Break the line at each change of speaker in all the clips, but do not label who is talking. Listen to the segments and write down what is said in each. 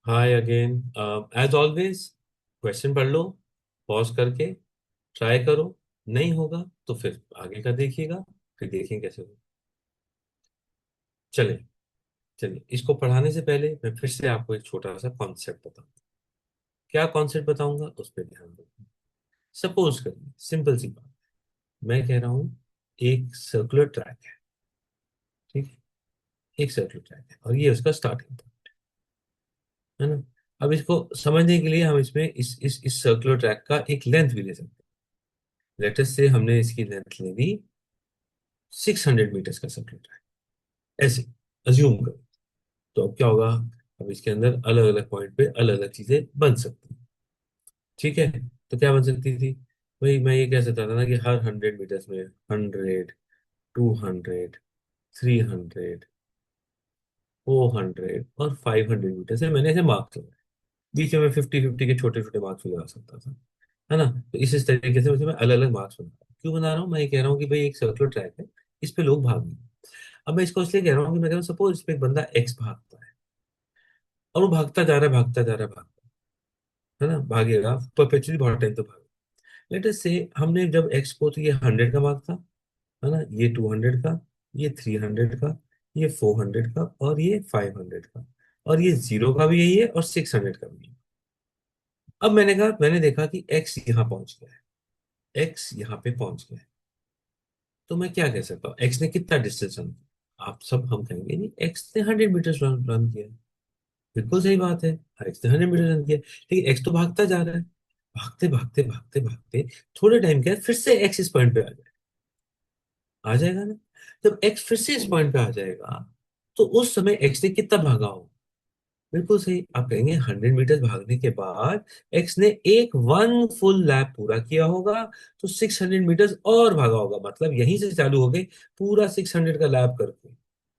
हाय again. As always question पढ़ लो, pause करके ट्राई करो। नहीं होगा तो फिर आगे का देखिएगा, फिर देखें कैसे हो। चले चलिए, इसको पढ़ाने से पहले मैं फिर से आपको एक छोटा सा कॉन्सेप्ट बताऊं। क्या कॉन्सेप्ट बताऊंगा उस पर ध्यान दो। सपोज करिए, सिंपल सी बात, मैं कह रहा हूं एक सर्कुलर ट्रैक है। ठीक है, एक सर्कुलर ट्रैक है और ये उसका स्टार्टिंग पॉइंट है ना। अब इसको समझने के लिए हम इसमें इस सर्कुलर ट्रैक का एक लेंथ भी ले सकते हैं। लेटेस्ट से हमने इसकी लेंथ ले ली 600 मीटर्स का सर्कुलर ट्रैक, ऐसे अज्यूम करो। तो अब क्या होगा, अब इसके अंदर अलग अलग पॉइंट पे अलग अलग चीजें बन सकती हैं। ठीक है, तो क्या बन सकती थी भाई, मैं ये कह सकता था ना कि हर 100 मीटर्स में 100, 200, 300, 400 और 500 मीटर से मैंने ऐसे मार्क्स लगाए। बीच में मैं 50-50 के छोटे छोटे मार्क्स भी लगा सकता था, है ना। तो इस तरीके से मैं अलग अलग मार्क्स बना रहा हूँ। क्यों बना रहा हूँ, मैं ये कह रहा हूँ कि भाई एक सर्कुलर ट्रैक है, इस पे लोग भाग नहीं। अब मैं इसको इसलिए कह रहा हूँ कि मैं कह रहा हूँ सपोज इस पे एक बंदा एक्स भागता है और वो भागता जा रहा है, भागता जा रहा है, भागता है ना, भागेगा परपेचुअली बहुत टाइम तो भागेगा। लेट अस से हमने जब एक्स को, तो ये 100 का मार्क था, है ना, ये 200 का, ये 300 का, ये 400 का और ये 500 का, और ये जीरो का भी यही है और 600 का भी है। अब मैंने देखा कि एक्स यहाँ पहुंच गया है, एक्स यहाँ पे पहुंच गया है। तो मैं क्या कह सकता हूँ, एक्स ने कितना डिस्टेंस रन किया, आप सब हम कहेंगे नहीं, एक्स ने 100 मीटर रन किया। बिल्कुल सही बात है, एक्स ने 100 मीटर रन किया। लेकिन एक्स तो भागता जा रहा है, भागते भागते भागते भागते थोड़े टाइम के बाद फिर से एक्स इस पॉइंट पे आ जाएगा ना। जब एक्स फिर से इस पॉइंट पे आ जाएगा, तो उस समय एक्स ने कितना भागा हो। बिल्कुल सही, आप कहेंगे 100 मीटर भागने के बाद एक्स ने एक वन फुल लैप पूरा किया होगा, तो 600 मीटर्स और भागा होगा, मतलब यहीं से चालू हो गई, पूरा 600 का लैप करके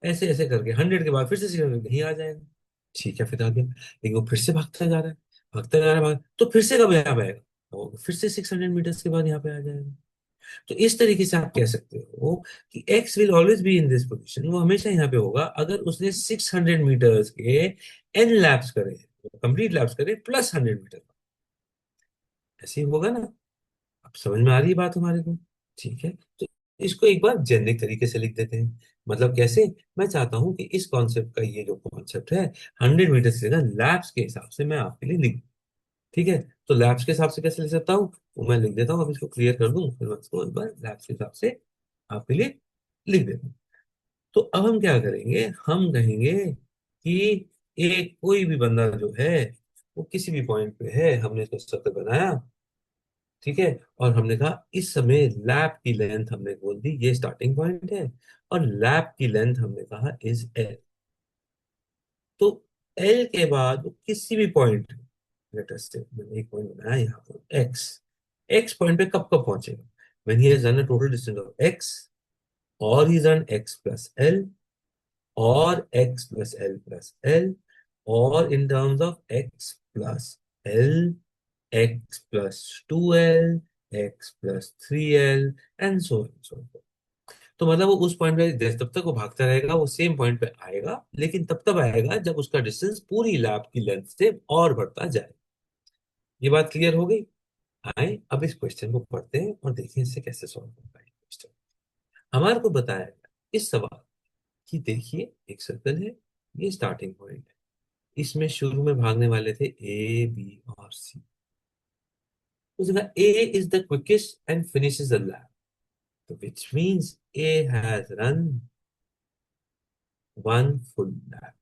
ऐसे ऐसे करके 100 के बाद फिर से 600 यहीं आ जाएगा। ठीक है, फिर आ गया, लेकिन वो फिर से भागता जा रहा है, भागता जा रहा है, तो फिर से कब यहाँ पे आएगा, वो फिर से 600 मीटर्स के बाद यहाँ पे आ जाएगा। तो इस तरीके से आप कह सकते हो कि x will always be in this position, वो हमेशा यहाँ पे होगा अगर उसने 600 मीटर्स के एन लैप्स करे, कंप्लीट लैप्स करे प्लस 100 मीटर। ऐसे ही होगा ना। अब समझ में आ रही है बात हमारे को। ठीक है, तो इसको एक बार जेनरिक तरीके से लिख देते हैं। मतलब कैसे, मैं चाहता हूं कि इस कॉन्सेप्ट का, ये जो कॉन्सेप्ट है 100 मीटर से लेकर लैप्स के हिसाब से मैं आपके लिए लिख। ठीक है, तो लैप्स के हिसाब से कैसे लिख सकता हूँ, वो मैं लिख देता हूँ, अब इसको क्लियर कर दूं, फिर मैं इसको एक बार लैप्स के हिसाब से आपके लिए लिख देता हूँ। तो अब हम क्या करेंगे, हम कहेंगे कि एक कोई भी बंदा जो है वो किसी भी पॉइंट पे है, हमने इसको सर्कल बनाया। ठीक है, और हमने कहा इस समय लैप की लेंथ हमने बोल दी, ये स्टार्टिंग पॉइंट है, और लैप की लेंथ हमने कहा इज एल। तो एल के बाद वो किसी भी पॉइंट, लेटेस्ट से मैंने एक पॉइंट बनाया यहाँ पर एक्स, एक्स पॉइंट पे कब कब पहुंचेगा, when he has done a total distance of x, or he's done x plus l, or x plus l plus l, or in terms of x plus l, x plus 2l, x plus 3l, and so on so forth। तो मतलब वो उस point पे तब तक वो भागता रहेगा, वो सेम पॉइंट पे आएगा, लेकिन तब तक आएगा जब उसका डिस्टेंस पूरी लैप की लेंथ से और बढ़ता जाए। ये बात क्लियर हो गई। आए अब इस क्वेश्चन को पढ़ते हैं और देखें इससे कैसे सॉल्व होगा ये क्वेश्चन। हमारे को बताया गया इस सवाल कि देखिए एक सर्कल है, ये स्टार्टिंग पॉइंट है, इसमें शुरू में भागने वाले थे ए बी और सी। उस जगह A is the quickest and finishes the lap, तो which means A has run one full lap.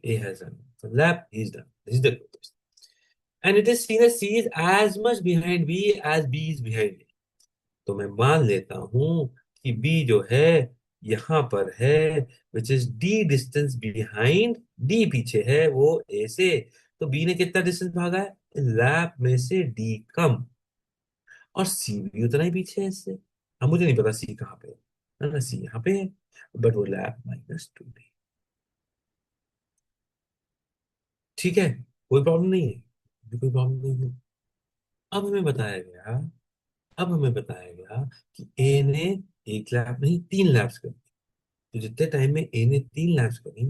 A has run. So lap is done. This is the quickest. And it is seen as C is as much behind B as B is behind A. तो मैं मान लेता हूं कि B जो है यहां पर है, which is D distance behind, D पीछे है वो A से। तो B ने कितना डिस्टेंस भागा है लैप में से D कम, और C भी उतना ही पीछे है इससे। अब मुझे नहीं पता C कहाँ पे है ना, C यहाँ पे है, बट वो लैप -2 है। ठीक है, कोई प्रॉब्लम नहीं है, अभी कोई प्रॉब्लम नहीं है। अब हमें बताया गया अब हमें बताया गया कि ए ने एक लैप नहीं 3 लैप्स करी। तो जितने टाइम में ए ने 3 लैप्स करी,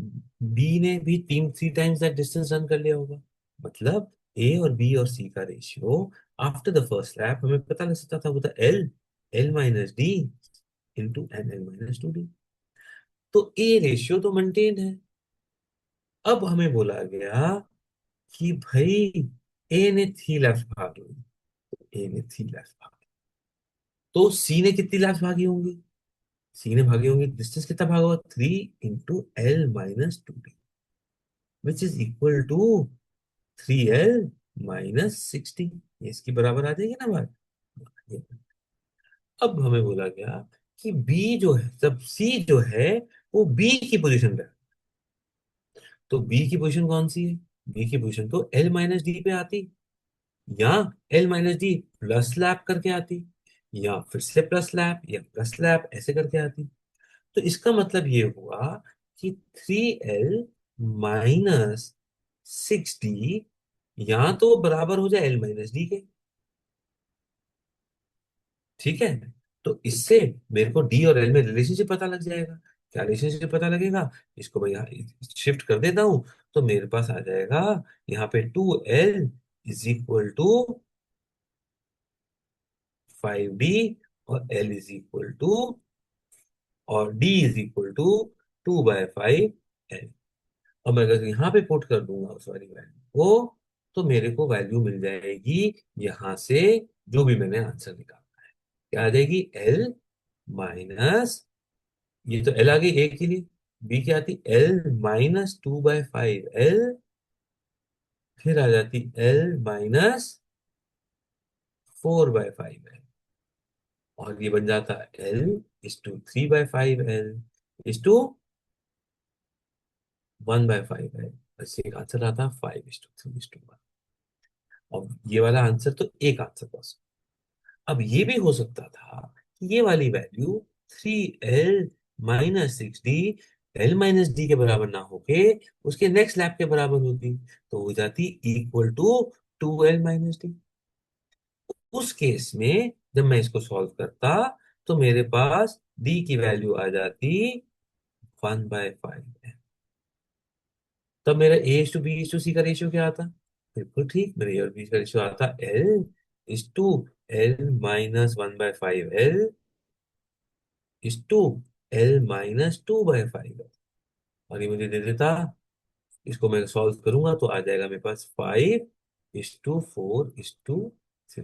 बी ने भी तीन three times that distance run कर लिया होगा। मतलब ए और बी और सी का ratio after the first lap हमें पता लग सकता था, वो था L, L minus D into N L minus two D. तो ए रेशियो तो मेंटेन है। अब हमें बोला गया कि भाई ए ने थ्री लैप्स भाग ली, ए ने थ्री लैप्स भाग, तो सी ने कितनी लैप्स भागी होंगी? सी ने भागी होंगी, डिस्टेंस कितना भागा होगा, three into L minus two D, which is equal to three L minus sixty. ये इसकी बराबर आ जाएगी ना बात। ये। अब हमें बोला गया कि बी जो है, जब सी जो है वो बी की पोजीशन पे है, तो बी की पोजीशन कौन सी है? बी की पोजीशन तो एल माइनस डी पे आती, या L minus D plus lap करके आती, या फिर से प्लस लैप या प्लस लैप ऐसे करके आती। तो इसका मतलब ये हुआ कि three L minus six D या तो बराबर हो जाए एल माइनस डी के। ठीक है। तो इससे मेरे को डी और एल में रिलेशनशिप पता लग जाएगा। क्या रिलेशनशिप पता लगेगा? इसको मैं यहाँ शिफ्ट कर देता हूं, तो मेरे पास आ जाएगा यहाँ पे two L is equal to five D, और एल इज इक्वल टू, और D is equal to two by five L. और मैं अगर यहाँ पे पुट कर दूंगा उस वाली वैल्यू को, तो मेरे को वैल्यू मिल जाएगी यहाँ से, जो भी मैंने आंसर निकाला है। क्या आ जाएगी? एल माइनस, ये तो एल आ गई ए के लिए, बी क्या आती? L minus two by five L, फिर आ जाती L minus four by five L, और ये बन जाता L is to three by five L is to one by five L. ऐसे एक आंसर आता five is to three is to one. और ये वाला आंसर तो एक आंसर बस। अब ये भी हो सकता था कि ये वाली value three L minus six D L minus D के बराबर ना होके उसके नेक्स्ट लैप के बराबर होती, तो हो जाती equal to two L minus D. उस केस में जब मैं इसको सॉल्व करता, तो मेरे पास डी की वैल्यू आ जाती वन बाय फाइव। तब मेरा ए टू बी टू सी का रेशियो क्या आता? बिल्कुल ठीक, मेरे ए और बी का रेशियो आता L is to L minus one by five L is to L minus two by five. और ये मुझे दे देता, इसको मैं सॉल्व करूंगा तो आ जाएगा मेरे पास five is to four is to three,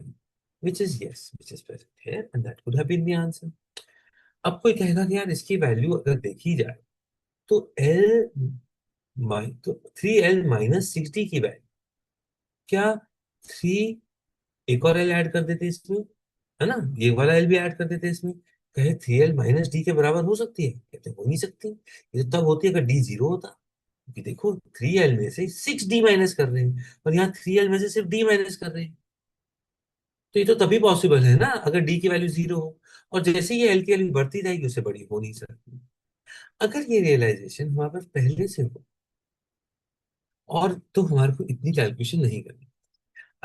which is yes, which is present here and that could have been the answer. अब कोई कहेगा कि यार इसकी वैल्यू अगर देखी जाए तो एल तो थ्री एल माइनस सिक्सटी की वैल्यू, क्या थ्री, एक और एल ऐड कर देते इसमें, है ना, ये वाला एल भी ऐड कर देते इसमें, कहे थ्री एल माइनस डी के बराबर हो सकती है? कहते हो नहीं सकती। ये तो तब होती है अगर डी जीरो होता, क्योंकि देखो थ्री एल में से सिक्स डी माइनस कर रहे हैं और यहाँ थ्री एल में से सिर्फ डी माइनस कर रहे हैं। तो ये तो तभी पॉसिबल है ना अगर डी की वैल्यू जीरो हो। और जैसे ये एल की वैल्यू बढ़ती जाएगी उससे बड़ी हो नहीं सकती। अगर ये रियलाइजेशन हमारे पास पहले से हो, और तो हमारे को इतनी कैलकुलेशन नहीं करनी।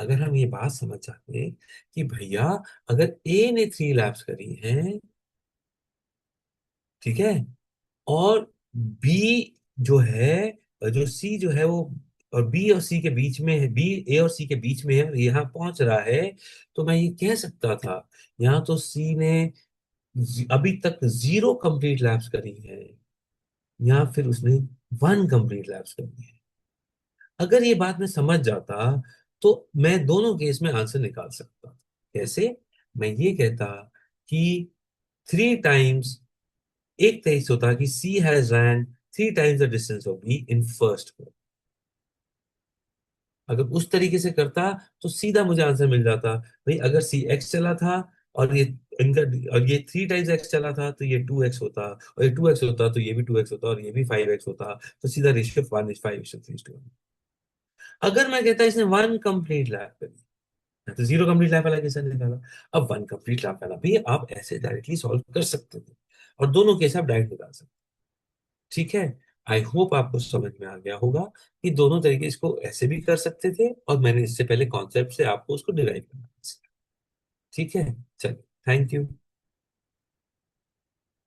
अगर हम ये बात समझ जाते कि भैया अगर ए ने थ्री लैप्स करी हैं, ठीक है, और बी जो है, जो सी जो है वो, और बी और सी के बीच में है, बी ए और सी के बीच में है और यहाँ पहुंच रहा है, तो मैं ये कह सकता था यहाँ तो सी ने अभी तक जीरो कंप्लीट लैप्स करी है, या फिर उसने वन कंप्लीट लैप्स करी है। अगर ये बात मैं समझ जाता, तो मैं दोनों केस में आंसर निकाल सकता। कैसे? मैं ये कहता कि थ्री टाइम्स, एक तेईस होता कि C has ran three times the distance of B in first. अगर उस तरीके से करता तो सीधा मुझे आंसर मिल जाता। भाई अगर सी एक्स चला था, और ये इनका, और ये थ्री टाइम्स एक्स चला था, तो ये टू एक्स होता, और ये टू एक्स होता तो ये भी टू एक्स होता, और ये भी फाइव एक्स होता, तो सीधा ratio one is five is two. अगर मैं कहता इसने वन कंप्लीट लैप करी, तो जीरो कंप्लीट लैप वाला कैसे निकाला? अब वन कंप्लीट लैप वाला भी आप ऐसे डायरेक्टली सॉल्व कर सकते थे, और दोनों केस आप डायरेक्ट निकाल सकते। ठीक है। आई होप आपको समझ में आ गया होगा कि दोनों तरीके इसको ऐसे भी कर सकते थे, और मैंने इससे पहले कॉन्सेप्ट से आपको उसको डिराइव करना। ठीक है। चलिए, थैंक यू।